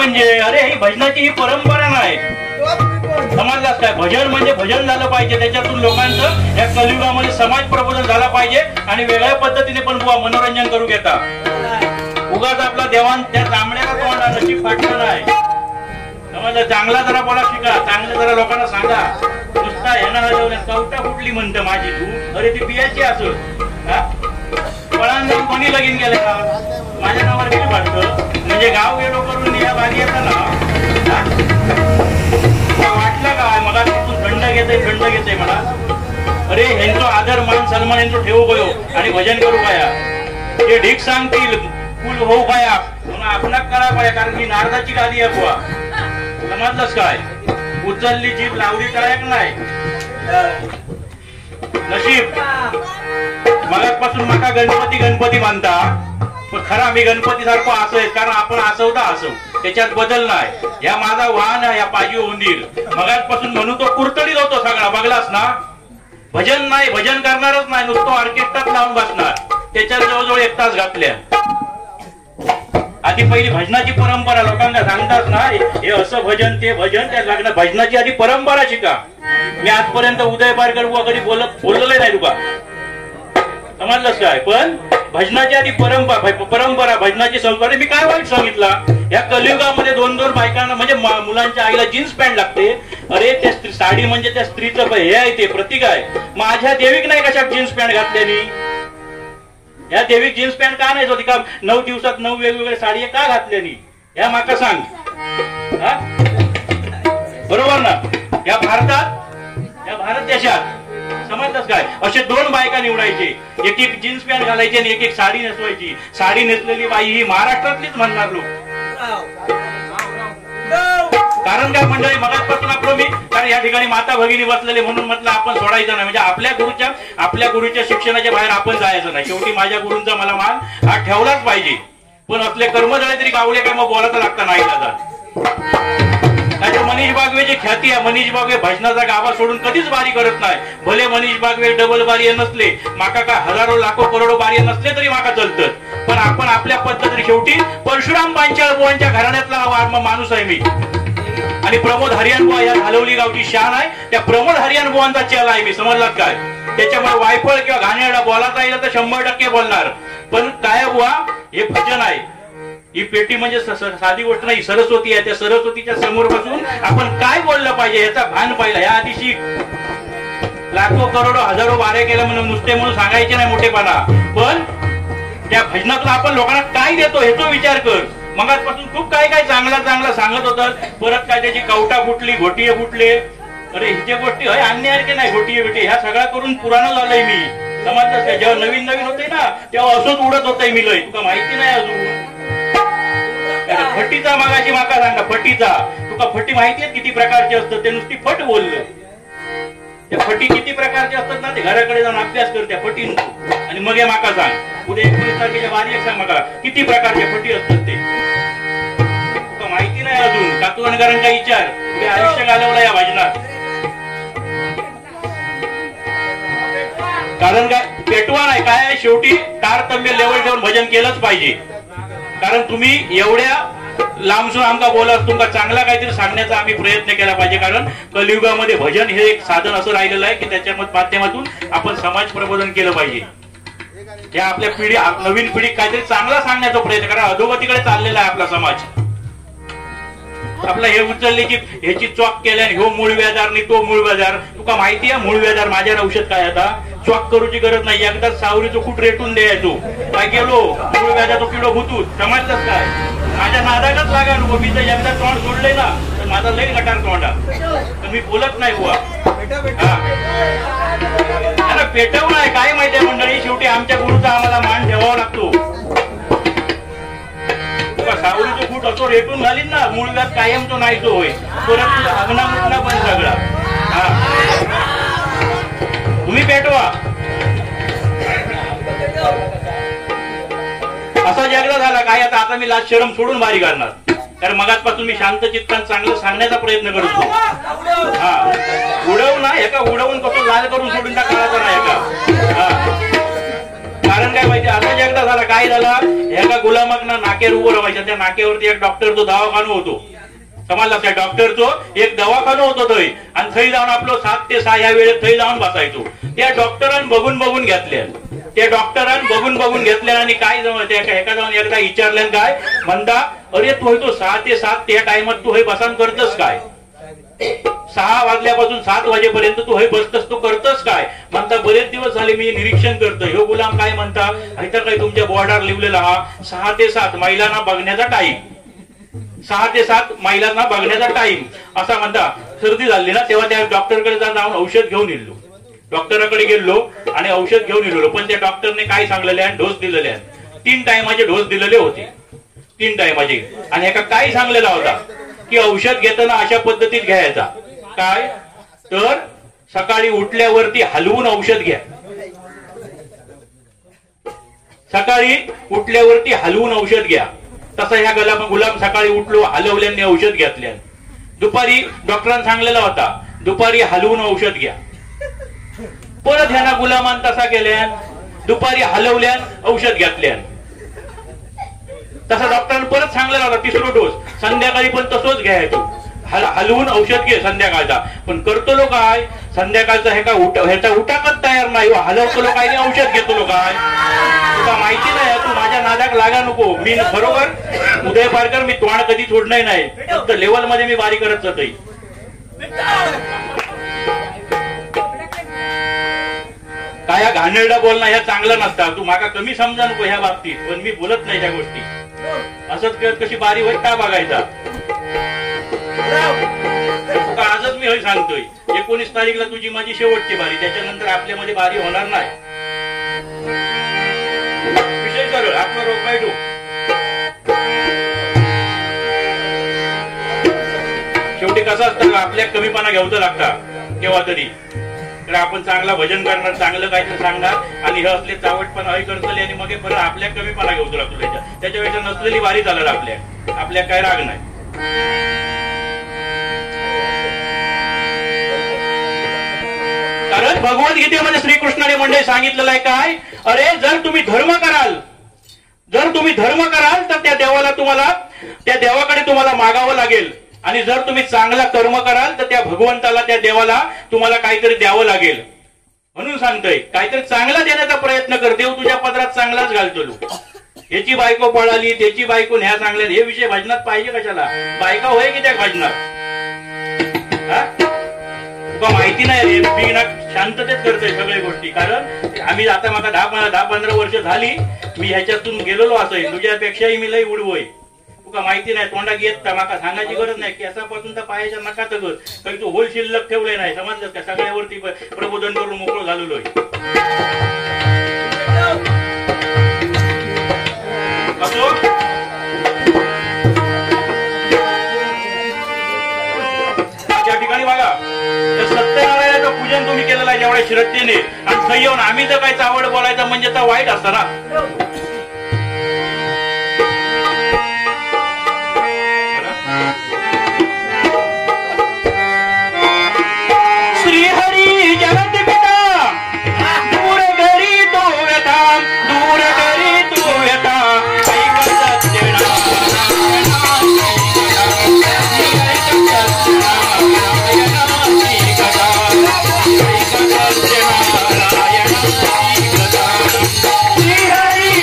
म्हणजे अरे ही भजनाची ही परंपरा नाही. समजलाच काय? भजन म्हणजे भजन झालं पाहिजे, त्याच्यातून लोकांचं या कलियुगामध्ये समाज प्रबोधन झाला पाहिजे आणि वेगळ्या पद्धतीने पण बुवा मनोरंजन करू घेता. उगाच आपला देवान त्या तांबड्याला तोंडा नशीब फाटलं नाही. समजलं? चांगला जरा बोला शिका, चांगलं जरा लोकांना सांगा. नुसता ह्यानं हलवल्या कवटा कुठली म्हणतं माझी तू, अरे ती बियाची असो फळांना कोणी लगीन केलं का माझ्या नावावर किती वाटतं. म्हणजे गाव गेलो करून या बागी येताना वाटलं काय मला तिथून थंड घेते मला. अरे ह्यांचो आदर मान सन्मान यांचो ठेवू गयो आणि भजन करू पाया. हे ढीक सांगतील फुल होऊ पाया म्हणून आपला करा पाया. कारण ही नारदाची गादी आहे बुवा. समजलंच काय? उचलली जीभ लावली तळ्याक नाही. नशीब मगापासून माका गणपती मानता, पण खरा मी गणपती सारखो असोय. कारण आपण असवता असो, त्याच्यात बदल नाही. या माझा वाहन आहे, या पाजी उंदीर मगापासून म्हणून तो कुरतडीत होतो सगळा. बघलास ना? भजन नाही, भजन करणारच नाही, नुसतं ऑर्केस्ट्रात लावून बसणार. त्याच्यात जवळजवळ 1 तास घातल्या. आधी पहिली भजनाची परंपरा लोकांना सांगतात ना, हे असं भजन ते भजन, त्या लग्न भजनाची आधी परंपरा शिका. मी आजपर्यंत उदय पारकर बुवा कधी बोललेलं नाही तुका. समजलंच काय? पण भजनाची आधी परंपरा भजनाची संस्कृती. मी काय वाईट सांगितला? या कलियुगामध्ये 2-2 बायकांना म्हणजे मुलांच्या आईला जीन्स पॅन्ट लागते. अरे त्या साडी म्हणजे त्या स्त्रीचं हे आहे, ते प्रतीक आहे. माझ्या देवीक नाही कशा जीन्स पॅन्ट घातल्यानी? या देवीक जीन्स पॅन्ट का नाही होती का? 9 दिवसात 9 वेगवेगळ्या साडी का घातल्यानी? या माका सांग. बरोबर ना? या भारत देशात समजलंच काय? असे 2 बायका निवडायचे, एक जीन्स पॅन्ट घालायची आणि एक साडी नेसवायची. साडी नेसलेली बाई ही महाराष्ट्रातलीच म्हणणार लोक. कारण काय मंडळी, मगाचपासून आपलं मी कारण या ठिकाणी माता भगिनी बसलेले म्हणून म्हटलं आपण सोडायचं नाही. म्हणजे आपल्या गुरुच्या शिक्षणाच्या बाहेर आपण जायचं नाही. शेवटी माझ्या गुरूंचा मला मान हा ठेवलाच पाहिजे. पण असले कर्म झाले तरी गावले काय मग बोलायचं लागतं नाही दादा. मनीष बागवेची ख्याती आहे. मनीष बागवे भजनाचा गावा सोडून कधीच बारी करत नाही. भले मनीष बागवे डबल बारी नसले, माका काय हजारो लाखो करोडो बारी नसले तरी माका चालतं. पण आपण आपल्या पद्धतीने शेवटी परशुराम पांचाळ बुवांच्या घराण्यातला माणूस आहे मी. आणि प्रमोद हरियाण बुवा या घालवली गावची शान आहे. त्या प्रमोद हरियाण बुवांचा चेला आहे मी. समजलात काय? त्याच्यामुळे वायफळ किंवा घाणेरडा बोलायचा येईल तर 100% बोलणार. पण काय बुवा, हे भजन आहे. ही पेटी म्हणजे साधी गोष्ट नाही, सरस्वती आहे. त्या सरस्वतीच्या समोर बसून आपण काय बोललं पाहिजे याचा भान पाहिला. या आधी शिक. लाखो करोडो हजारो बारे केल्या म्हणून नुसते म्हणून सांगायचे नाही मोठेपणा. पण त्या भजनातला आपण लोकांना काय देतो ह्याचा विचार कर. मगाचपासून खूप काय चांगला सांगत होतं. परत काय त्याची कवटा फुटली, घोटीये फुटले. अरे हिच्या गोष्टी आणण्यासारखे नाही. घोटीये बिटे ह्या सगळ्या करून पुराण झालंय मी. समजतंस का? जेव्हा नवीन होते ना तेव्हा असंच उडत होतंय मी लय. तुका माहिती नाही अजून. फटीचा मागाची माका सांगा. फटीचा तुका फटी माहिती आहे किती प्रकारचे असतात? ते नुसती फट बोललं. त्या फटी किती प्रकारचे असतात ना, ते घराकडे जाऊन अभ्यास कर त्या फटींचा आणि मग हे माका सांग. उद्या 19 तारखेच्या वारी सांग माका किती प्रकारचे फटी असतात ते. तुका माहिती नाही अजून. कातुवणकरांचा विचार उद्या आयुष्य घालवलं या भजनात. कारण काय पेटवा नाही काय, शेवटी तारतम्य लेवल ठेवून भजन केलंच पाहिजे. कारण तुम्ही एवढ्या लांबसून आमका बोला तुमका चांगला काहीतरी सांगण्याचा आम्ही प्रयत्न केला पाहिजे. कारण कलियुगामध्ये भजन हे एक साधन असं राहिलेलं आहे की त्याच्या माध्यमातून आपण समाज प्रबोधन केलं पाहिजे. या आपल्या नवीन पिढी काहीतरी चांगला सांगण्याचा प्रयत्न. कारण अधोगतीकडे चाललेला आहे आपला समाज. आपला हे उचलले की ह्याची चॉक केल्याने हो मूळ व्याजार आणि तो मूळ व्याजार. तुका माहिती आहे मूळ व्याजार माझ्या औषध काय? आता चॉक करूची गरज नाही. एकदा सावरीचं कुठ रेटून द्यायचो काय गेलो मूळ व्याजाचा किडो भूतूत. समजलंच काय? माझ्या नादाकच लागा नको. मी तर एकदा तोंड सोडलंय ना तर माझा लय गटार तोंडा. तर मी बोलत नाही बुवा. पेटव नाही काय माहिती आहे मंडळी, शेवटी आमच्या गुरुचा आम्हाला मान ठेवावा लागतो. सावरीचं फूट असो रेटून घालीन ना मूळ व्याज कायम तो नाही तो होय. परत तुझा अग्ना मुठना पण सगळा. तुम्ही पेटवा. असा जागला झाला काय आता मी लाज शरम सोडून बारी करणार. कारण मगाचपासून मी शांत चित्तान चांगलं सांगण्याचा प्रयत्न करतो. उडवू ना एका उडवून कसं लाल करून सोडून टाकायचं नाही का. कारण काय माहिती आता जागला झाला काय काय झाला, एका गुलामाक ना नाक्यावर उभं राहायचा, त्या नाक्यावरती एक डॉक्टरचो दवाखाना होतो, समजला त्या डॉक्टरचो एक दवाखाना होतो थंय, आणि थंय जाऊन आपलं 7 ते 6 या वेळेत थंय जाऊन बसायचो. त्या डॉक्टरान बघून घेतल्या, त्या डॉक्टरान बघून घेतल्या आणि काय एका जाऊन एकदा विचारल्यान काय म्हणता, अरे तू तो 6 ते 7 त्या टाइमात तू हे बसान करतस काय, 6 वाजल्यापासून 7 वाजेपर्यंत तू हे बसतस, तू करतस काय म्हणता. बरेच दिवस झाले मी निरीक्षण करतो. ह्यो गुलाम काय म्हणता, इथं काय तुमच्या बॉर्डर लिहिलेला हा 6 ते 7 महिलांना बघण्याचा टाइम, 6 ते 7 महिलांना बघण्याचा टाइम असा म्हणता. सर्दी झाली ना तेव्हा त्या डॉक्टरकडे जाऊन औषध घेऊन येलो, डॉक्टराकडे गेलो आणि औषध घेऊन येलो. पण त्या डॉक्टरने काय सांगलेले, डोस दिलेले 3 टायमाचे डोस दिलेले होते, 3 टायमाचे. आणि एका काय सांगलेला होता की औषध घेताना अशा पद्धतीत घ्यायचा, काय तर सकाळी उठल्यावरती हलवून औषध घ्या, सकाळी उठल्यावरती हलवून औषध घ्या. तसा ह्या गुलाम सकाळी उठलो, हलवल्याने औषध घेतल्या. दुपारी डॉक्टरांनी सांगलेला होता दुपारी हलवून औषध घ्या. परत ह्याना गुलामान तसा केल्यान, दुपारी हलवल्यान औषध घेतल्यान. तसा डॉक्टरांनी परत सांगलेला होता 3रा डोस, संध्याकाळी पण तसंच घ्यायचो, हलवून औषध घे संध्याकाळचा. पण करतो लो काय, संध्याकाळचा ह्याचा उठाकच तयार नाही, हलवतो लो काय, औषध घेतो लो काय. तुला माहिती नाही, तू माझ्या नादाक लागा नको. मी बरोबर उदय पारकर, मी तोंड कधी सोडणार नाही, फक्त लेवल मध्ये मी बारी करत जातोय. काय घाणेरडा बोलणं ह्या चांगलं नसतं, तू माका कमी समजा नको ह्या बाबतीत. पण मी बोलत नाही त्या गोष्टी, असंच करत कशी बारी होईल का बघायचा. आजच मी हे सांगतोय 19 तारीखला तुझी माझी शेवटची बारी, त्याच्यानंतर आपल्यामध्ये बारी होणार नाही. विषय सरळ, आत्मरोग पाहिजे. शेवटी कसं असतं, आपल्या कमीपणा घ्यावचं लागतं केव्हा तरी. तर आपण चांगला भजन करणार, चांगलं काहीतरी सांगणार आणि हे असले चावटपणा हे करतले आणि मग परत आपल्या कमीपणा घेऊच लागतो. त्याच्यापेक्षा नसलेली वारी झालं आपल्या काय राग नाही. कारण भगवद्गीतेमध्ये श्रीकृष्णाने मंडळी सांगितलेलं आहे काय, अरे जर तुम्ही धर्म कराल तर त्या देवाकडे तुम्हाला मागावं लागेल. आणि जर तुम्ही चांगला कर्म कराल तर त्या भगवंताला, त्या देवाला तुम्हाला काहीतरी द्यावं लागेल. म्हणून सांगतोय काहीतरी चांगला देण्याचा प्रयत्न कर. देव तुझ्या पदरात चांगलाच घालतो. याची बायको पळाली, त्याची बायको ह्या चांगल्या, हे विषय भजनात पाहिजे कशाला. बायका होय की त्या भजनात, तुका माहिती नाही रे, मी ना शांततेत करतोय सगळ्या गोष्टी. कारण आम्ही आता मला 10-15 वर्ष झाली मी ह्याच्यातून गेलेलो असं, तुझ्यापेक्षाही मी लई उडवोय. तुका माहिती नाही, तोंडात येत माका सांगायची गरज नाही. केसापासून तर पायाच्या नका तर काही तू होल शिल्लक ठेवले नाही, समजलं का. सगळ्यावरती प्रबोधन करून मोकळं झालेलो आहे. त्या ठिकाणी बघा सत्यनारायणाचं पूजन तुम्ही केलेलं आहे जेवढ्या श्रद्धेने, आणि सही येऊन आम्ही जर काही चावड बोलायचं म्हणजे तर वाईट असतं ना. श्रीहरी जगत पिता दूर करी तो व्यथा, दूर करी तो व्यथा. श्रीहरी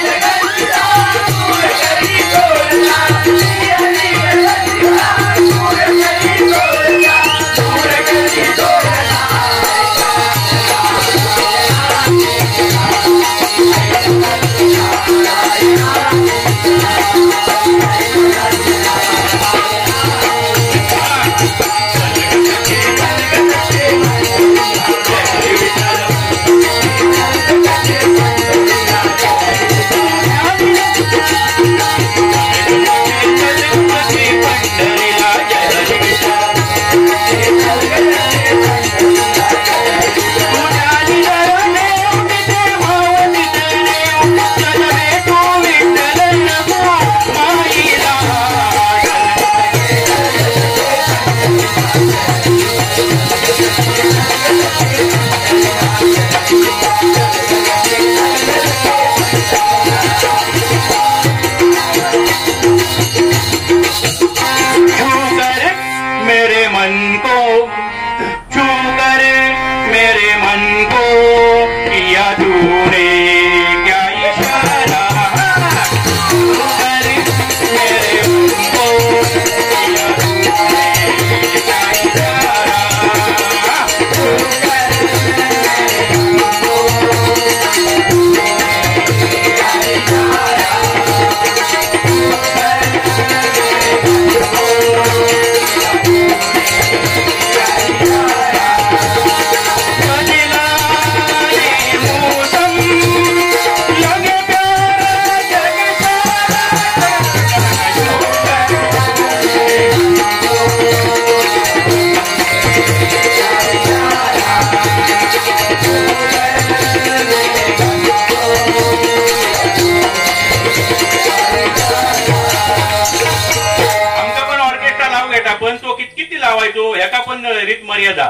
एका पण रीत मर्यादा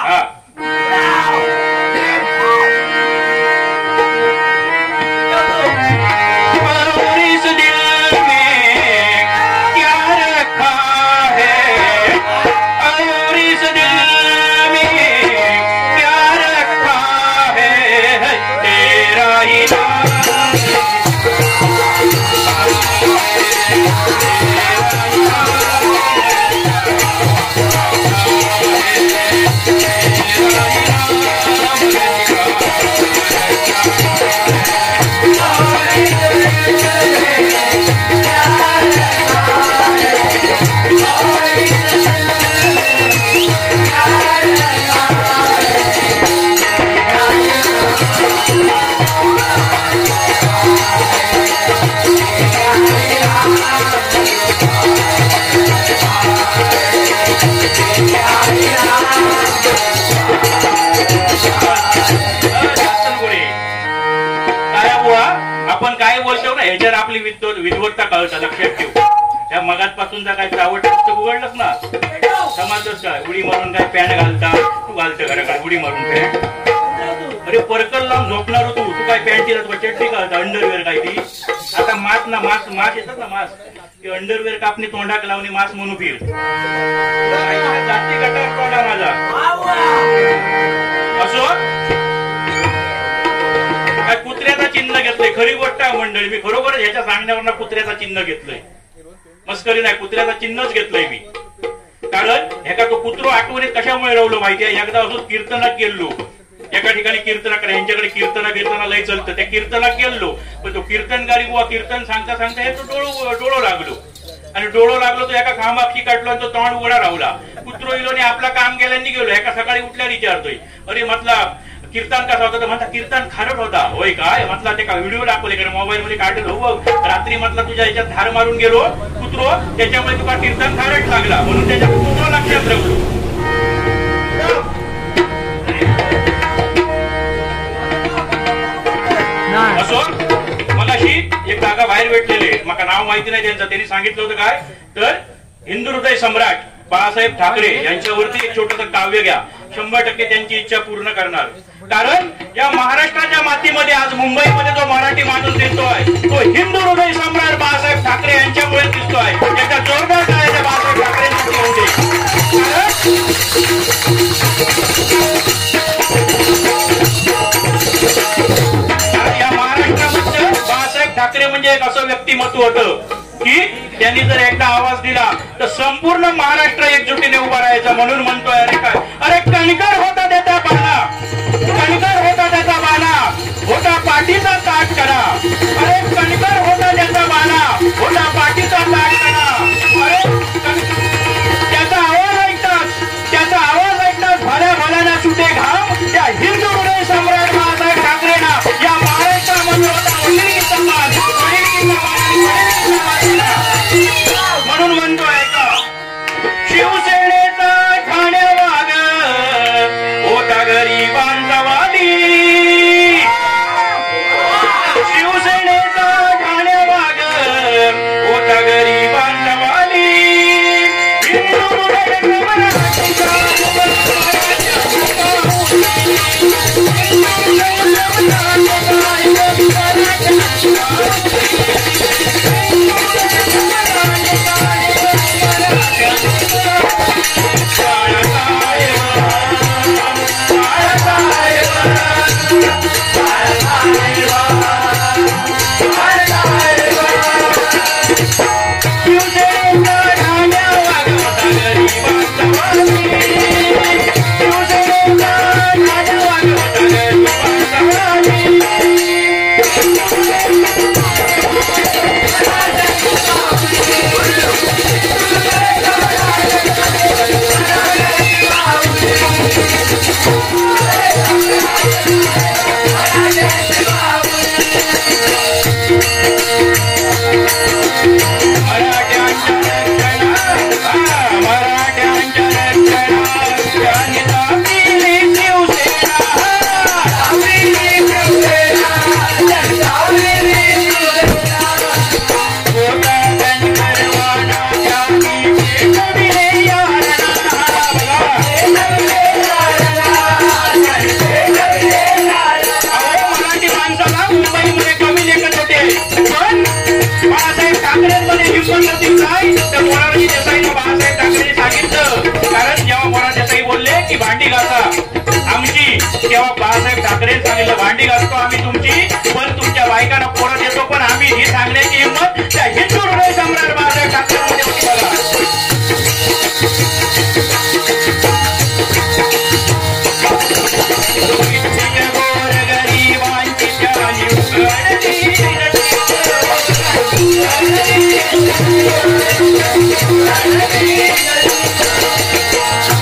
हा आपण काय बोलतो ना ह्याच्यावर आपली विद्वत्ता कळतं. लक्षात ठेव. त्या मगातपासून काय चावट उघडलंच ना समाजच काय उडी मारून काय पॅन्ट घालता तू घालतं घराकडे उडी मारून पॅन्ट. अरे परकल लावून झोपणार तू तू काय पॅन्ट चटणी घालता अंडरवेअर काय ती. आता मास ना मास येतात ना मास ते अंडरवेअर कापणी तोंडाक लावणी मास म्हणून फिर जाती गटार तोंडा माझा असो. काय कुत्र्याचा चिन्ह घेतलंय खरी गोष्ट आहे मंडळी. मी खरोखर ह्याच्या सांगण्यावर कुत्र्याचा चिन्ह घेतलंय. मस्करी नाही कुत्र्याचा चिन्हच घेतलंय मी. कारण ह्याका तो कुत्रो आठवणीत कशामुळे रवलो माहितीये. एकदा असं कीर्तनात गेलो एका ठिकाणी कीर्तनाकडे यांच्याकडे कीर्तना लय चालतं. त्या कीर्तनात गेलो पण तो कीर्तनकारी बुवा कीर्तन सांगता सांगता हे तो डोळो लागलो आणि डोळो लागलो तो एका खांबाक्षी काढलो आणि तो तोंड उघडा राहला. कुत्रो इलो आणि आपला काम केल्याने गेलो. एका सकाळी उठल्या विचारतोय अरे म्हटला कीर्तन कसा होता तर म्हणता कीर्तन खारट होता. होय काय म्हटलं ते का व्हिडिओ दाखवले कारण मोबाईल मध्ये काढलं हो रात्री म्हटलं तुझ्या याच्यात धार मारून गेलो कुत्रो त्याच्यामुळे तुला कीर्तन खारट लागला म्हणून त्याच्या कुत्रो लक्षात राहलो. असो मगाशी एक जागा बाहेर भेटलेले मला नाव माहिती नाही त्यांचं. त्यांनी सांगितलं होतं काय तर हिंदू हृदय सम्राट बाळासाहेब ठाकरे यांच्यावरती एक छोटस काव्य घ्या. 100% त्यांची इच्छा पूर्ण करणार. कारण या महाराष्ट्राच्या मातीमध्ये आज मुंबईमध्ये जो मराठी माणूस दिसतोय तो हिंदू हृदय सम्राट बाळासाहेब ठाकरे यांच्यामुळे दिसतोय. त्याच्या जोरदार टाळ्या बाळासाहेब ठाकरेंसाठी होते. या महाराष्ट्रामध्ये बाळासाहेब ठाकरे म्हणजे एक असं व्यक्तिमत्व होतं की त्यांनी जर एकदा आवाज दिला तर संपूर्ण महाराष्ट्र एकजुटीने उभा राहायचा. म्हणून म्हणतोय अरे काय अरे कणकर होता त्याचा बाणा कणकर होता त्याचा बाणा होता पाठीचा ताट करा. अरे कणकर होता त्याचा बाणा होता पाठीचा ताट करा. अरे त्याचा आवाज ऐकताच भल्या भल्याना सुटे घाम त्या हिंदू हृदय सम्राट बाळासाहेब ठाकरेंना या महाराष्ट्रामध्ये होता म्हणून म्हणतोय का शिवसेनेचा ठाण्यावाग होता गरिबांचा वाली. शिवसेनेचा ठाण्यावाग होता गरिबांचा वाली. हिंदू हृदय असं मोरारजी देसाईंना बाळासाहेब ठाकरेंनी सांगितलं. कारण जेव्हा मोरारजी देसाई बोलले की भांडी घासा आमची, तेव्हा बाळासाहेब ठाकरे सांगितलं भांडी घासतो आम्ही तुमची, पण तुमच्या बायकांना पोरं देतो, पण आम्ही ही सांगण्याची हिंमत त्या हिंदू हृदय सम्राट बाळासाहेब ठाकरेंमध्ये होती बघा.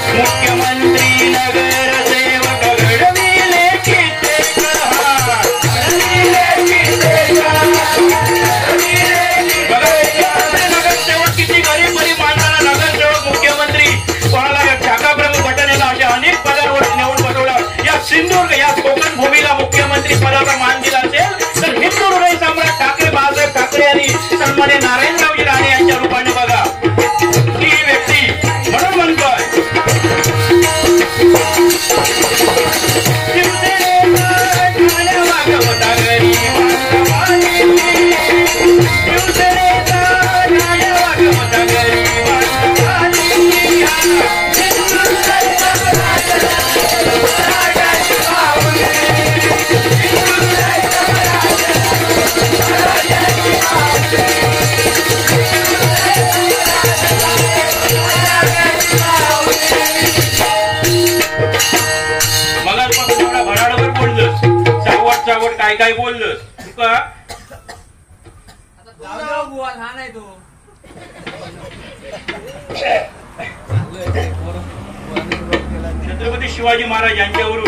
मुख्यमंत्री नगर सेवक घडविले नगरसेवक किती गरीब गरीब माणसाला नगरसेवक मुख्यमंत्री कोणाला शाखा प्रमुख गटनेला अशा अनेक पदांवर निवडून बसवला. या सिंधुदुर्ग या कोकण भूमीला मुख्यमंत्री पदाचा मान दिला असेल तर हिंदू हृदय सम्राट ठाकरे बाळासाहेब ठाकरे यांनी सन्मान्य नारायणरावजी राणे यांच्या रूपाने बघा ही व्यक्ती. म्हणून म्हणतोय काय काय बोललं तुका छत्रपती शिवाजी महाराज यांच्यावरून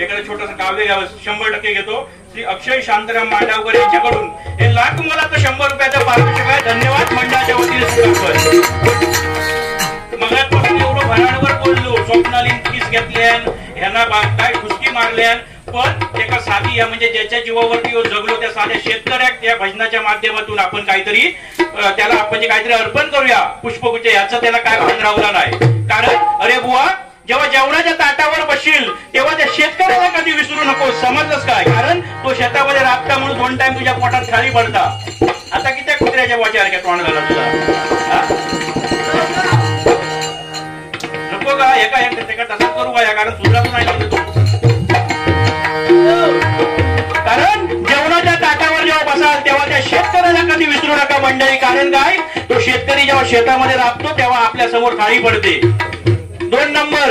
एखादं छोटस काव्य 100% घेतो. श्री अक्षय शांताराम मांडावकर यांच्याकडून हे लाख मोलाचं 100 रुपयाचं पारितोषिक आहे. धन्यवाद मंडळाच्या वतीने. मगापासून एवढं भराडवर बोललो, स्वप्नालीन किस घेतल्यान, ह्यांना काय ठुसकी मारल्यान, पण एका साधी म्हणजे ज्याच्या जीवावरती जगलो त्या साध्या शेतकऱ्याक या भजनाच्या माध्यमातून आपण काहीतरी त्याला आपण काहीतरी अर्पण करूया पुष्पगुच्छ, याचं त्याला काय भान रावला नाही. कारण अरे बुवा जेव्हा जेवणाच्या ताटावर बसशील तेव्हा त्या शेतकऱ्याला कधी विसरू नको. समजलंस काय? कारण तो शेतामध्ये राबता म्हणून 2 टाइम तुझ्या पोटात खाली पडता. आता किती कुत्र्याच्या वाच्यासारख्या तोंड झाला तुझा. नको का एका तसंच करू का? कारण तुझा पण नाही. कारण जेवणाच्या ताटावर जेव्हा बसाल तेव्हा त्या शेतकऱ्याला कधी विसरू नका मंडळी. कारण काय, तो शेतकरी जेव्हा शेतामध्ये राबतो तेव्हा आपल्या समोर थाळी पडते. 2 नंबर,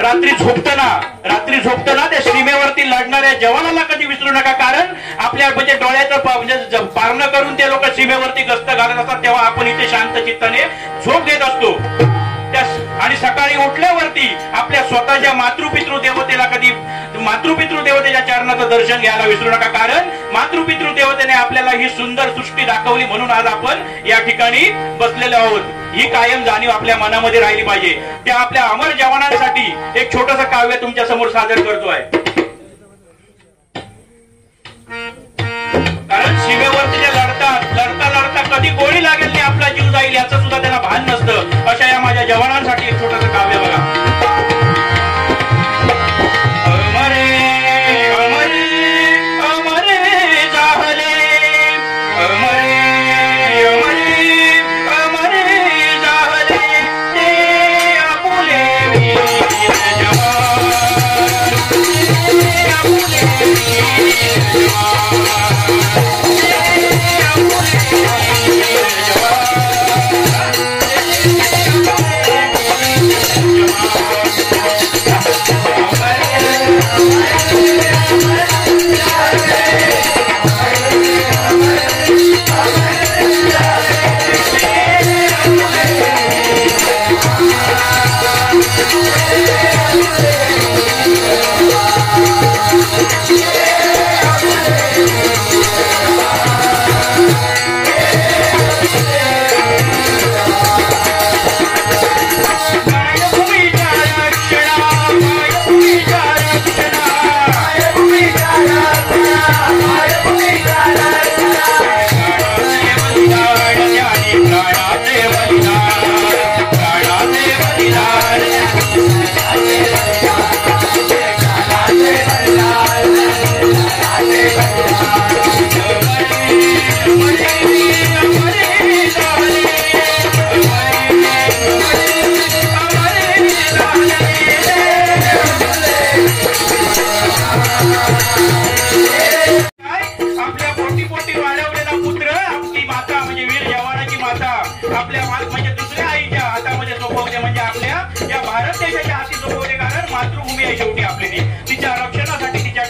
रात्री झोपताना त्या सीमेवरती लढणाऱ्या जवानाला कधी विसरू नका. कारण आपल्या म्हणजे डोळ्याचं म्हणजे पारणं करून ते लोक सीमेवरती गस्त घालत असतात तेव्हा आपण इथे शांत चित्ताने झोप घेत असतो. आणि सकाळी उठल्यावरती आपल्या स्वतःच्या मातृपितृ देवतेला कधी मातृपितृ देवतेच्या चरणाचं दर्शन घ्यायला विसरू नका. कारण मातृपितृ देवतेने आपल्याला ही सुंदर सृष्टी दाखवली म्हणून आज आपण या ठिकाणी बसलेलो आहोत. ही कायम जाणीव आपल्या मनामध्ये राहिली पाहिजे. त्या आपल्या अमर जवानांसाठी एक छोटंसं काव्य तुमच्या समोर सादर करतोय. कारण सीमेवरती जे लढता कधी गोळी लागेल आणि आपला जीव जाईल याचं सुद्धा त्यांना भान नसतं. अशा या माझ्या जवानांसाठी एक छोटंसं काव्य बघा.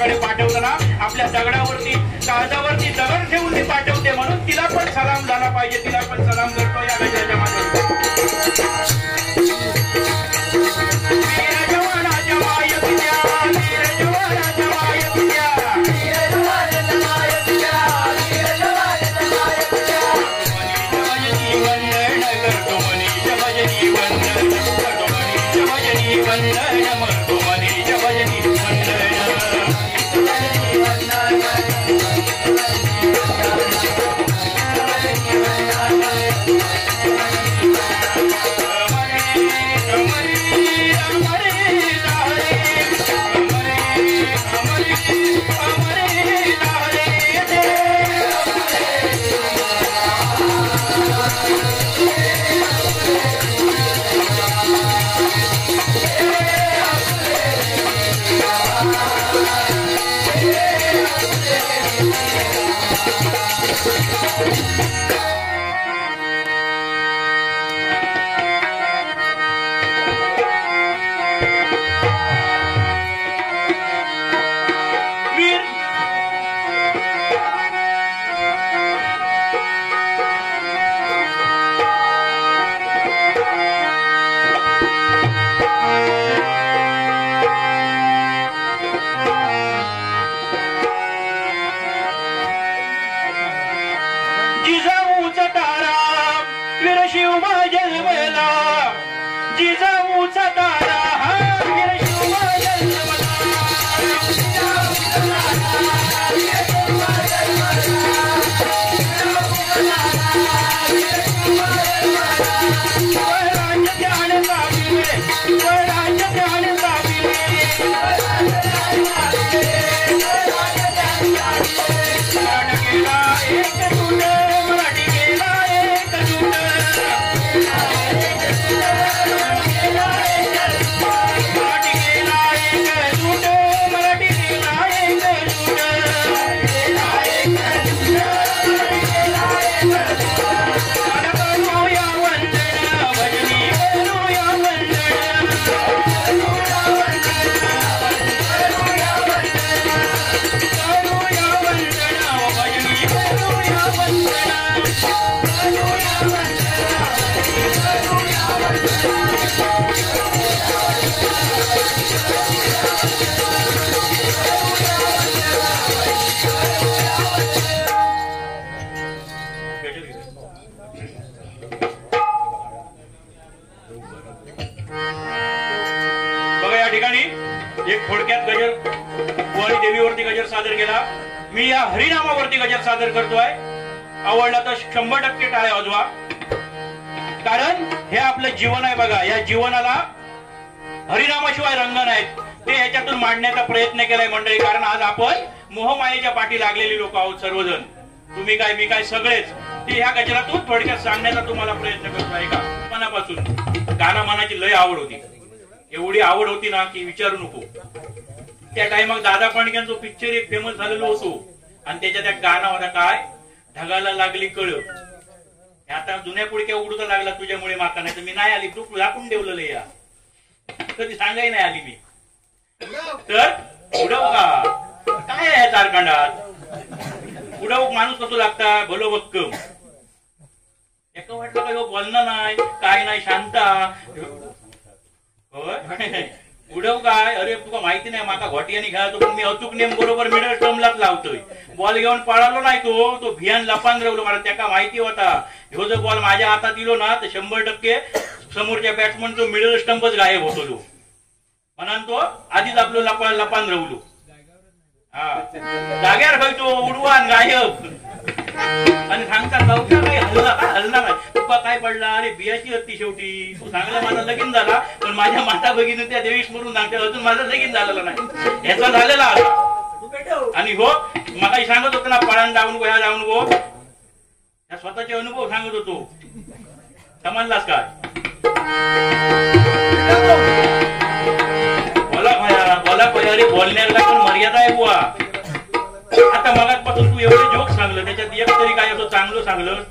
माझ्याकडे पाठवताना आपल्या दगडावरती काळजावरती दगड ठेवून ती पाठवते, म्हणून तिला पण सलाम झाला पाहिजे, तिला पण सलाम करतो या गजराच्या मागे. मी या हरिनामावरती गजर सादर करतोय. आवडला तर 100% टाळ्या वाजवा, कारण हे आपलं जीवन आहे बघा. या जीवनाला हरिनामाशिवाय रंग नाहीत, ते ह्याच्यातून मांडण्याचा प्रयत्न केलाय मंडळी. कारण आज आपण मोहमायेच्या पाठी लागलेली लोक आहोत सर्वजण, तुम्ही काय मी काय सगळेच. ते ह्या गजरातून थोडक्यात सांगण्याचा तुम्हाला प्रयत्न करतो आहे का. मनापासून गाणं मनाची लय आवड होती, एवढी आवड होती ना की विचारू नको. त्या टाइमात दादा पांडक्यांचा पिक्चर एक फेमस झालेलो होतो, आणि त्याच्या त्या गाणं होता काय, ढगाला लागली कळ. आता जुन्या पुढक्या उडूचा लागला तुझ्यामुळे माका, नाही तर मी नाही आली, तू दाखवून ठेवलेलं या कधी सांगाय नाही आली मी. तर उडव का काय आहे झारखंडात, उडव माणूस कसं लागता भलो भक्कम. एका वाटलं काय बोलणं नाही काय नाही, शांता उडव काय. अरे तुका माहिती नाही माका घोटियानी खेळतो, पण मी अचूक नेम बरोबर मिडल टर्मलाच लावतोय. बॉल घेऊन पळालो नाही तो भियान लपान रवलो. मला त्याका माहिती होता ह्यो जर बॉल माझ्या हातात दिलो ना तर 100% समोरच्या बॅट्समन तो मिडल स्टंपच गायब होतो. म्हणून तो आधीच आपलं लपान रवलो. हा जाग्यावर खायचो उडवान गायब. आणि सांगतात गावचा काही हलना नाही, तुका काय पडला. अरे बियाची होती शेवटी, तू सांगला माझा लगीन झाला, पण माझ्या माता भगिनी त्या देवीश म्हणून सांगते अजून माझा लगीन झालेला नाही, ह्याचा झालेला आता. आणि हो मला सांगत होतो ना पळान जाऊन गो ह्या जाऊन गो, ह्या स्वतःचे अनुभव सांगत होतो. समजलास काय. बोला अरे बोलण्याला पण मर्यादा आहे बुवा. आता मगाचपासून तू एवढे जोक सांगलं, त्याच्यात एक तरी काय असं चांगलं सांगलं.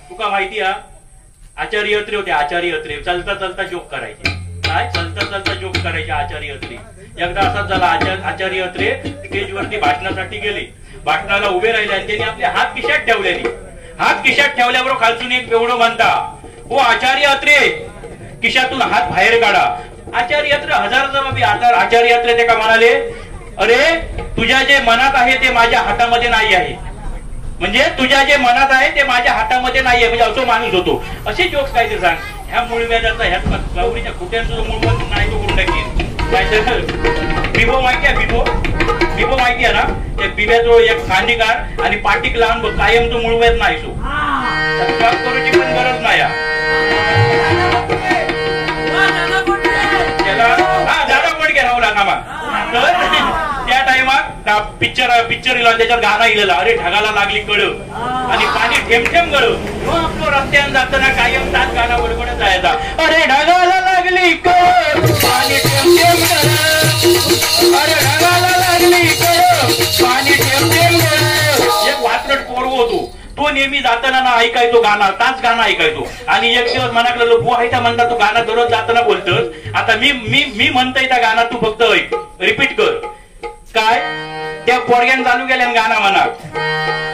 तुका माहिती आहे आचार्य अत्रे होते, आचार्य अत्रे चालता चालता जोक करायचे. काय चालता चालता जोक करायचे आचार्य अत्रे. एकदा असाच झाला, आचार्य अत्रे स्टेजवरती भाषणासाठी गेले. भाषणाला उभे राहिले आणि त्यांनी आपले हात खिशात ठेवलेले. हात खिशात ठेवल्याबरोबर खालसून एक बेवडं म्हणता, हो आचार्य अत्रे, खिशातून हात बाहेर काढा. आचार्य अत्रे हजार जबाबी. आचार्य अत्रे ते का म्हणाले, अरे तुझ्या जे मनात आहे ते माझ्या हातामध्ये नाही आहे. म्हणजे तुझ्या जे मनात आहे ते माझ्या हातामध्ये नाही आहे. म्हणजे असं माणूस होतो. असे जोक्स काय ते सांग. ह्या मूळ व्याजाचा ह्या लावणीच्या खुट्यांचं मूळ नाही तो करून टाकेल. बिबो माहिती आहे, बिबो माहिती आहे ना, त्या बिब्याचो एक खांडीकार आणि पाटीक लावून कायम तो मूळ व्याज नाही सो करूची पण गरज नाही. त्याला हा दादा कोण घ्या राहू लागा मग. तर त्या टाइमात पिक्चर त्याच्यात गाणं इलेला, अरे ढगाला लागली कळ आणि पाणी ठेम गळ. आपलं रस्त्यानं जाताना कायम ताच गाणं बडबडत जायचा, अरे ढगाला लागली कळ पाणी ठेम गळ, अरे ढगाला लागली कळ पाणी ठेम गळ. एक वात्रट पोरगो होतो, तो नेहमी जाताना ना ऐकायचो गाणं, ताच गाणं ऐकायचो. आणि एक दिवस मनाकडे बो आहे त्या म्हणता, तो गाणं दररोज जाताना बोलतोस, आता मी म्हणतोय त्या गाणं तू फक्त ऐक, रिपीट कर. काय त्या पोरग्यान चालू केल्यान गाणं म्हणा,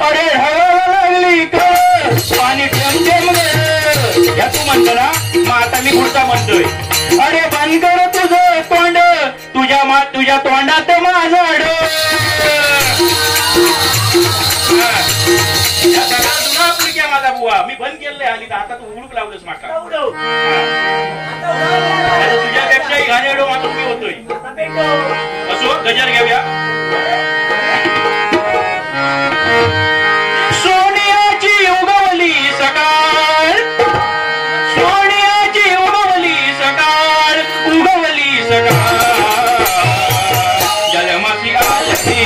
अरे ढगाला लागली कळ पाणी ठेम गळ. या तू म्हणतो ना, मग आता मी पुढचा म्हणतोय, अरे बंद कर तुझं तोंड, तुझ्या तोंडात माझं डोळ. माझा बुवा मी बंद केलंय आली तर आता तू उडूक लावलंस माका. तुझ्यापेक्षाही घाणेरडो मात्र मी होतोय. असो गजर घेऊया. सोनियाची उगवली सकाळ, सोनियाची उगवली सकाळ, उगवली सकाळ, जलमासी आलती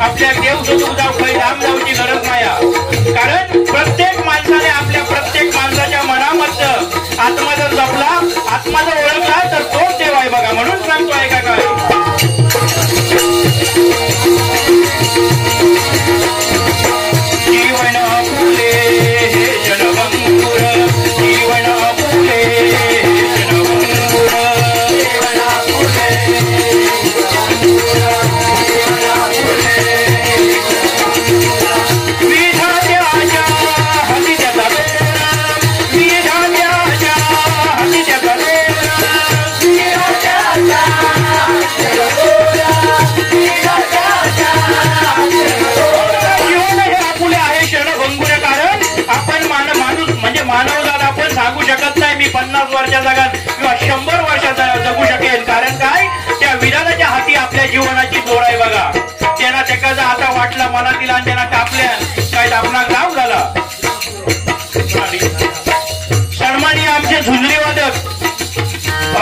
आपल्या देव सोडून जाऊ लांब जाऊची गरज नाही. कारण प्रत्येक माणसाने आपल्या प्रत्येक माणसाच्या मनामधलं आत्मा जर जपला, आत्मा जर ओळखला तर तोच देव आहे बघा. म्हणून सांगतो आहे का काय, जीवन फुले जनबंधुर, जीवन फुले जनबंधुर, जीवन फुले मानवजात आपण सांगू शकत नाही मी 50 वर्षा जगात किंवा 100 वर्षाचा जगू शकेल. कारण काय, त्या विधानाच्या हाती आपल्या जीवनाची जोड आहे बघा. त्यांना त्याचा आता वाटला मनातील आणि त्यांना कापल्या काय आपला गाव झाला. सन्माननीय आमचे झुंजरी वादक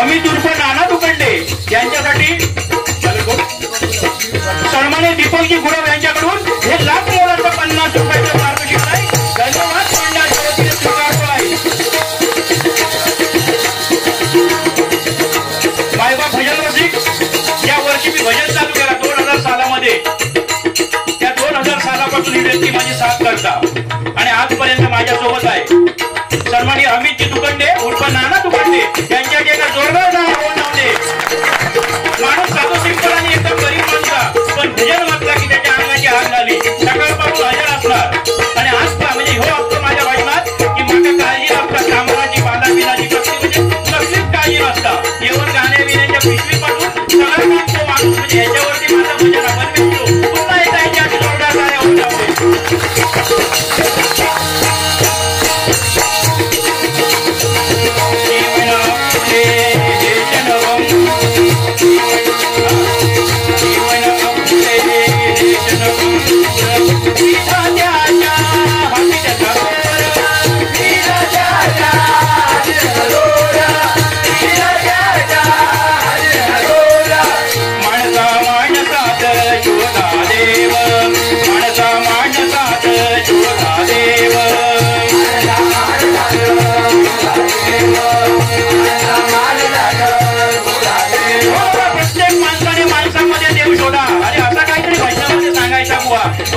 अमित उर्फ नाना तुकंडे यांच्यासाठी सन्माननीय दीपकजी गुरव यांच्याकडून हे लाख मोलाचं 50 रुपयाचं पारितोषिक आहे. धन्यवाद. मायबा भजन रसिक, या वर्षी मी भजन चालू केला 2000 सालामध्ये. त्या 2000 सालापासून ही व्यक्ती माझी साथ करता आणि आजपर्यंत माझ्यासोबत आहे. सन्माननीय अमितजी तुकंडे उर्फ नाना तुकंडे यांच्या एका जोरदार नावाने माणूस साधू सिंपल आणि एकदम गरीब माणसा, पण भजन वाचला की त्याच्या अंगाची आग झाली. सकाळपासून हजर असणार आणि आज म्हणजे हो असतो माझ्या भजनात की माका काळजी नसता, कामाची बाधा बिनाची कसली म्हणजे कसलीच काळजी नसता. येऊन गाण्या बिण्याच्या पिशवीपासून सगळं काम तो माणूस म्हणजे ह्याच्यावरती माझं भजन आपण पुन्हा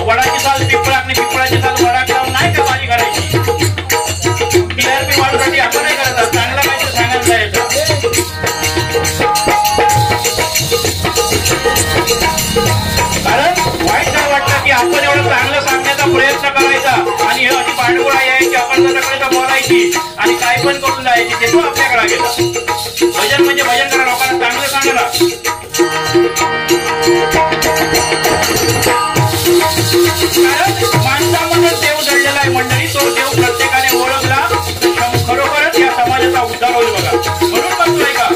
वडाची साल पिपळाकली, पिपळाची साल वडाक लावून नाही का भाजी करायची? टीआरपी वाढवण्यासाठी असं नाही करायचं, चांगला काहीतरी सांगायला जायचं. कारण वाईट काय वाटतं की आपण एवढं चांगलं सांगण्याचा प्रयत्न करायचा आणि हे अशी भांडगोळा यायची, आपण त्याच्याकडे बोलायची आणि काय पण करून जायची, ते तो आपल्याकडे गेला. भजन म्हणजे भजन करा, लोकांना चांगलं सांगा. कारण माणसामध्ये देव दडलेला आहे मंडळी, तो देव प्रत्येकाने ओळखला खरोखरच या समाजाचा उद्धार होईल बघा. म्हणून बघतोय का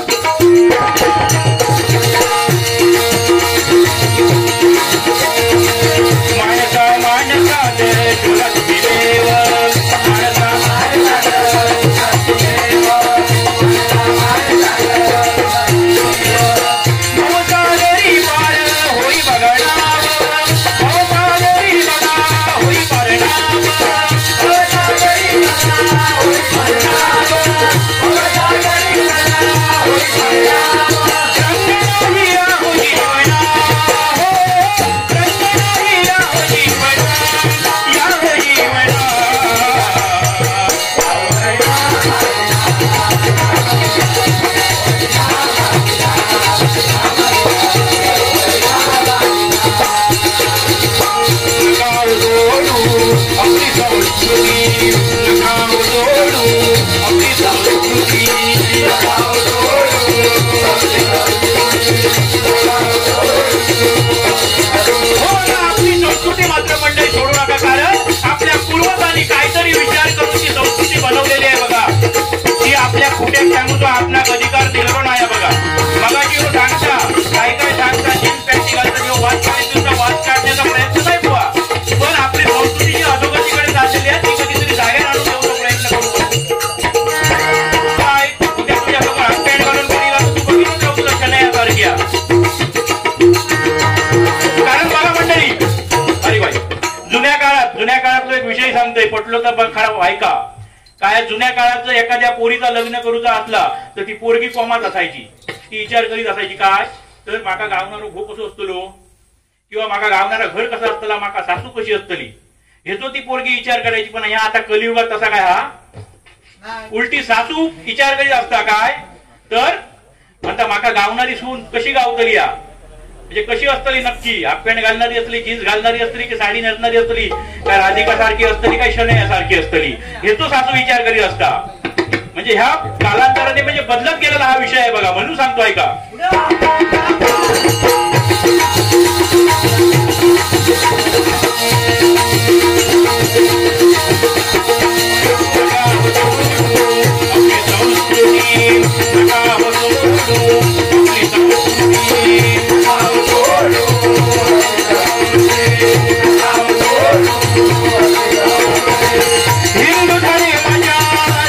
माणसा माणसा तुला देव माणसा ममतारी बाळ होई बघणार आपला अधिकार दिला नाही बघा. मगाशी सांगता काय काय सांगता जीन्स पॅन्ट घालता वाद काढायचा वाद काढण्याचा प्रयत्न नाही बुवा, पण आपली संस्कृती जी अधोगतीकडे चाललेली आहे ती कधीतरी जागेवर आणून देण्याचा प्रयत्न करू. काय उद्या तुझ्यासमोर हात पॅन्ट घालून कोणी घालून तू बघितलं जाऊ तुला शनायासारखी. कारण बघा मंडळी, अरे बाई जुन्या काळातला एक विषय सांगतोय, पटलो तर खराब ऐका. काय जुन्या काळात जर एखाद्या पोरीचा लग्न करूचा असला तर ती पोरगी कोमात असायची, ती विचार करीत असायची काय तर माका गावणारो घो कसो असतलो किंवा माका गावणारा घर कसं असतला, माका सासू कशी असतली, हेचो ती पोरगी विचार करायची. पण ह्या आता कलियुगात तसा काय हा उलटी सासू विचार करीत असता काय तर म्हणता माका गावणारी सून कशी गावतली या, म्हणजे कशी असतली नक्की, हाफ पॅन्ट घालणारी असली, जीन्स घालणारी असली की साडी नेसणारी असली, काय राधिका सारखी असतली काय शनयासारखी असतली, हे तो सासू विचार करीत असता. म्हणजे ह्या कालांतराने म्हणजे बदलत गेलेला हा विषय आहे बघा. म्हणून सांगतो ऐका. हिंदू धरे मजा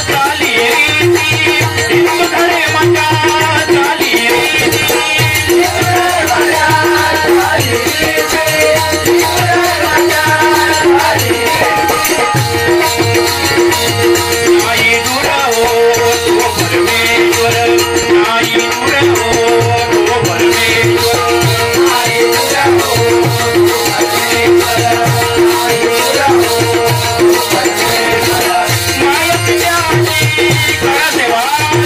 चाली हिंदू धरे मजा चाली नाई दूर हो तो परमेश्वर, नाई दूर हो तो परमेश्वर, नाई दूर हो तो परमेश्वर, नाई दूर हो तो परमेश्वर. माय पित्याची करा सेवादन,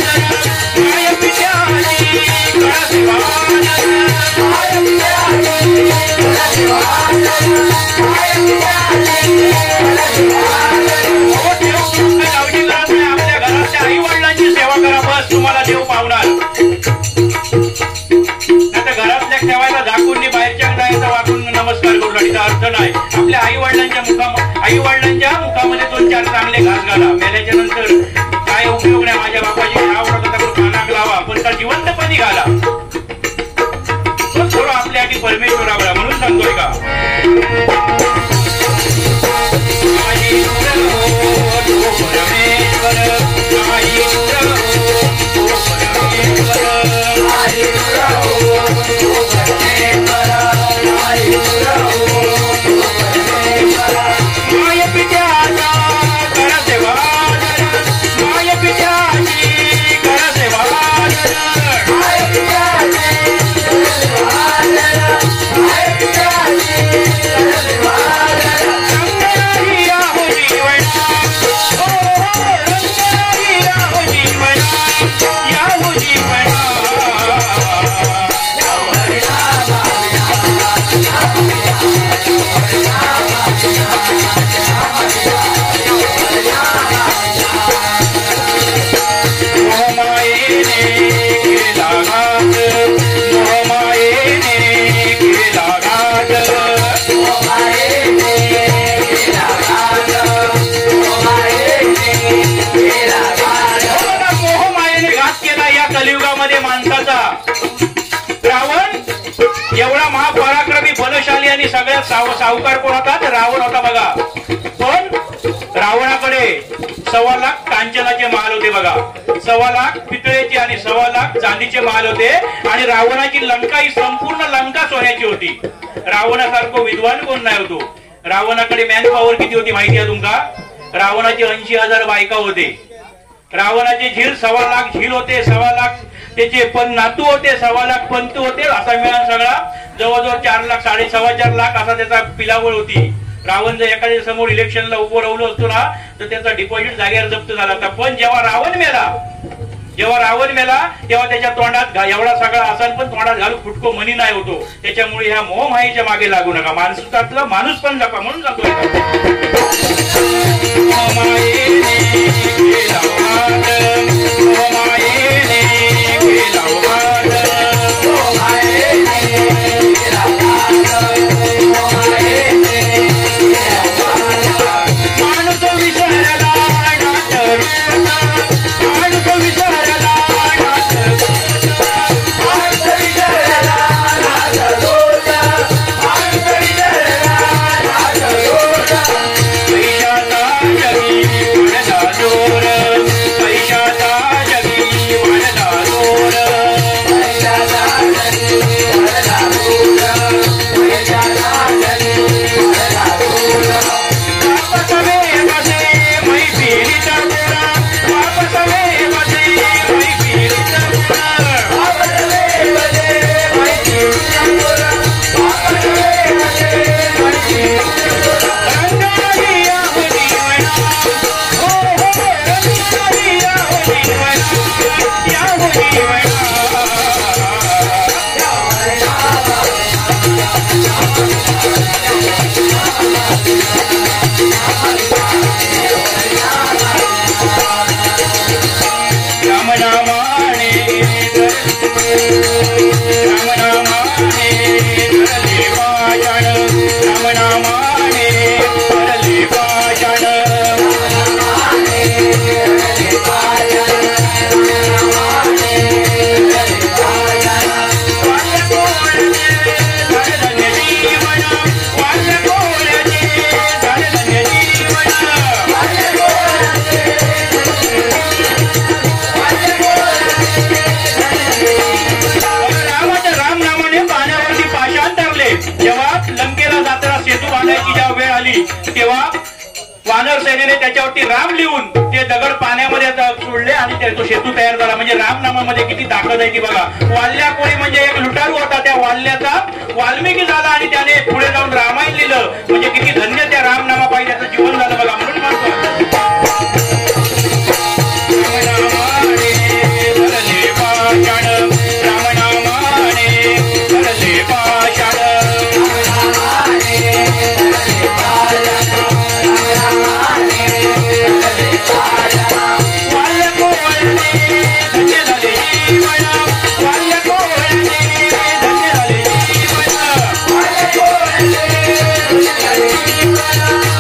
माय पित्याची करा सेवादन, माय पित्याची करा सेवादन, माय पित्याची करा सेवादन. काळजी करा, आपल्या घरातल्या आई वडिलांची सेवा करा, बस तुम्हाला देव पावणार. आता घरातल्या ठेवायला झाकून बाहेरच्या जायचं वाकून नमस्कार करू लागला अर्थ नाही. आपल्या आई वडिलांच्या मुखाम आई घाला. मेल्याच्या नंतर काय उपयोग नाही. माझ्या बापाची नाव कानाक लावा, पण का जिवंतपणी घाला. थोडं आपल्यासाठी परमेश्वराला म्हणून सांगतोय का बलशाली आणि सगळ्यात सावकार कोण होता तर रावण होता बघा. पण रावणाकडे 1.25 लाख कांचनाचे महाल होते बघा. 1.25 लाख पितळेचे आणि 1.25 लाख चांदीचे महाल होते. आणि रावणाची लंका ही संपूर्ण लंका सोन्याची होती. रावणासारखं विद्वान कोण नाही होतो. रावणाकडे मॅन पॉवर किती होती माहिती आहे तुमका. रावणाचे 80,000 बायका होते. रावणाचे झील 1.25 लाख झील होते. 1.25 लाख त्याचे पण नातू होते. 1.25 लाख पंतू होते. असा मिळून सगळा जवळजवळ 4 लाख 4.25 लाख असा त्याचा पिलावळ होती. रावण जर एखाद्या समोर इलेक्शनला उभं राहिलो असतो ना तर त्याचा डिपॉझिट जागेवर जप्त झाला होता. पण जेव्हा रावण मेला तेव्हा त्याच्या तोंडात एवढा सगळा असाल पण तोंडात घालू फुटको मनी नाही होतो. त्याच्यामुळे ह्या मोहमाईच्या मागे लागू नका. माणसातला माणूस पण जपा म्हणून सांगतो. वानर सेनेने त्याच्यावरती राम लिहून ते दगड पाण्यामध्ये सोडले आणि तो सेतू तयार झाला. म्हणजे रामनामामध्ये किती ताकद आहे ती बघा. वाल्ल्या कोळी म्हणजे एक लुटारू होता. त्या वाल्याचा वाल्मिकी झाला आणि त्याने पुढे जाऊन रामायण लिहिलं. म्हणजे किती धन्य त्या रामनामा पाहिजे त्याचं जीवन झालं बघा. म्हणून म्हणतो Thank you.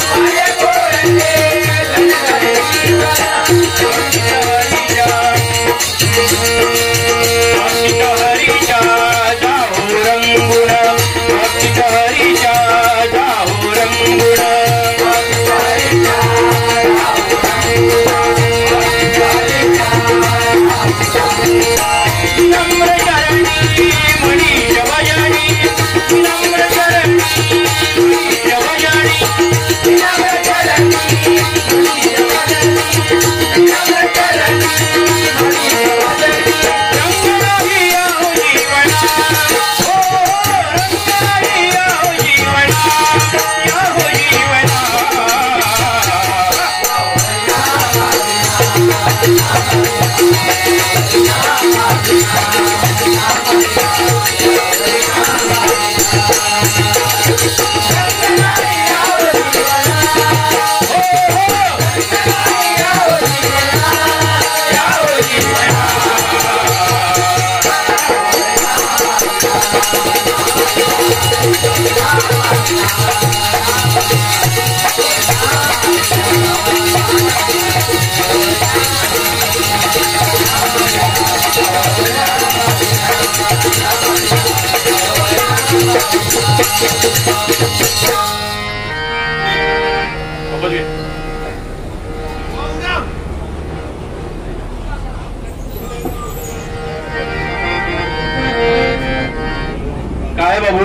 काय बाबू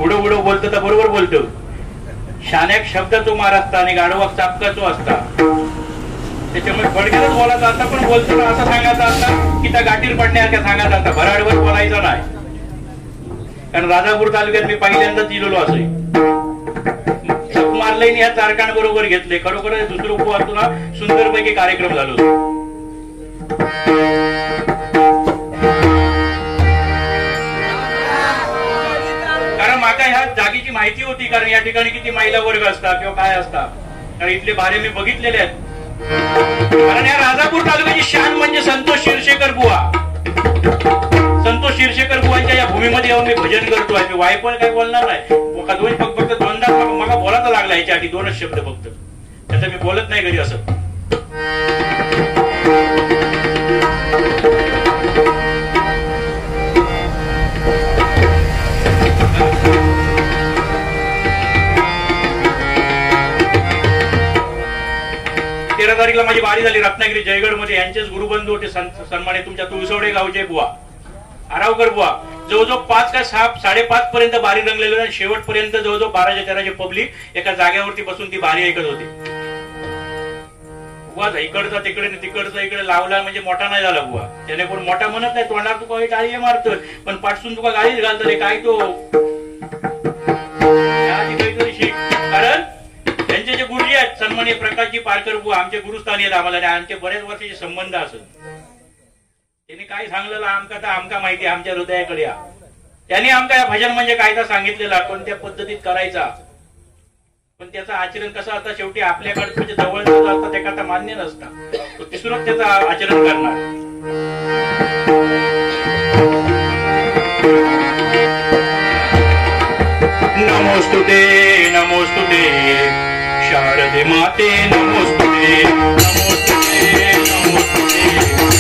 उडो उडो बोलतो तर बरोबर बोलतो. शाण्याक शब्द तो मार असता आणि गाढवाक चापका तो असता. त्याच्यामुळे फडक्यातच बोलायचा असता, पण बोलताना असं सांगायचं असता की त्या गाठीर पडण्यासारख्या सांगायचं असता, भराडवर बोलायचं नाही. कारण राजापूर तालुक्यात मी पहिल्यांदाच दिलेलो असे चक मारलंय ह्या चारकांड बरोबर घेतले. खरोखर दुसरं उपवासुना सुंदरपैकी कार्यक्रम झालो. कारण माका ह्या जागेची माहिती होती, कारण या ठिकाणी किती महिला वर्ग असतात किंवा काय असतात, कारण इथले बारे मी बघितलेले आहेत. कारण या राजापूर तालुक्याची शान म्हणजे संतोष शिरशेकर बुवा. संतोष शिरशेकर बुवांच्या या भूमीमध्ये येऊन मी भजन करतोय. मी वायपण काय बोलणार नाही. फक्त दोनदा मला बोलायला लागला याच्या आधी 2च शब्द फक्त. त्याचं मी बोलत नाही घरी असं. तारखेला माझी वारी झाली रत्नागिरी जयगड मध्ये. यांचेच गुरुबंधू होते सन्मानित तुमच्या तुळसवडे गावचे बुवा आरावकर बुवा. जवळजवळ 5 का 5:30 पर्यंत बारी रंगलेली आणि शेवटपर्यंत जवळजवळ 12-13 पब्लिक एका जागेवरती बसून ती बारी ऐकत होती. बुवा इकडचा तिकडे तिकडचा इकडे लावला म्हणजे मोठा नाही झाला बुवा. त्याने कोण मोठा म्हणत नाही, तोंडात तुका टाळी मारतोय पण पाठसून तुका गाडीच घालतोय काय तो. कारण त्यांचे जे गुरुजी आहेत सन्माननीय प्रकाशजी पारकर बुवा आमचे गुरुस्थानी आहेत आम्हाला, आमचे बरेच वर्षाचे संबंध असत. त्यांनी काय सांगलेलं आमका माहिती, आमच्या हृदयाकडे या. त्यांनी आमका या भजन म्हणजे कायदा सांगितलेला, कोणत्या पद्धतीत करायचा, पण त्याचं आचरण कसं आता शेवटी आपल्याकडे म्हणजे जवळ असतं ते करता मान्य नसतं. तो तिसरं त्याचं आचरण करणार. नमोस्तुते नमोस्तुते शारदे माते नमोस्तुते नमोस्तुते नमोस्तुते शारदे माते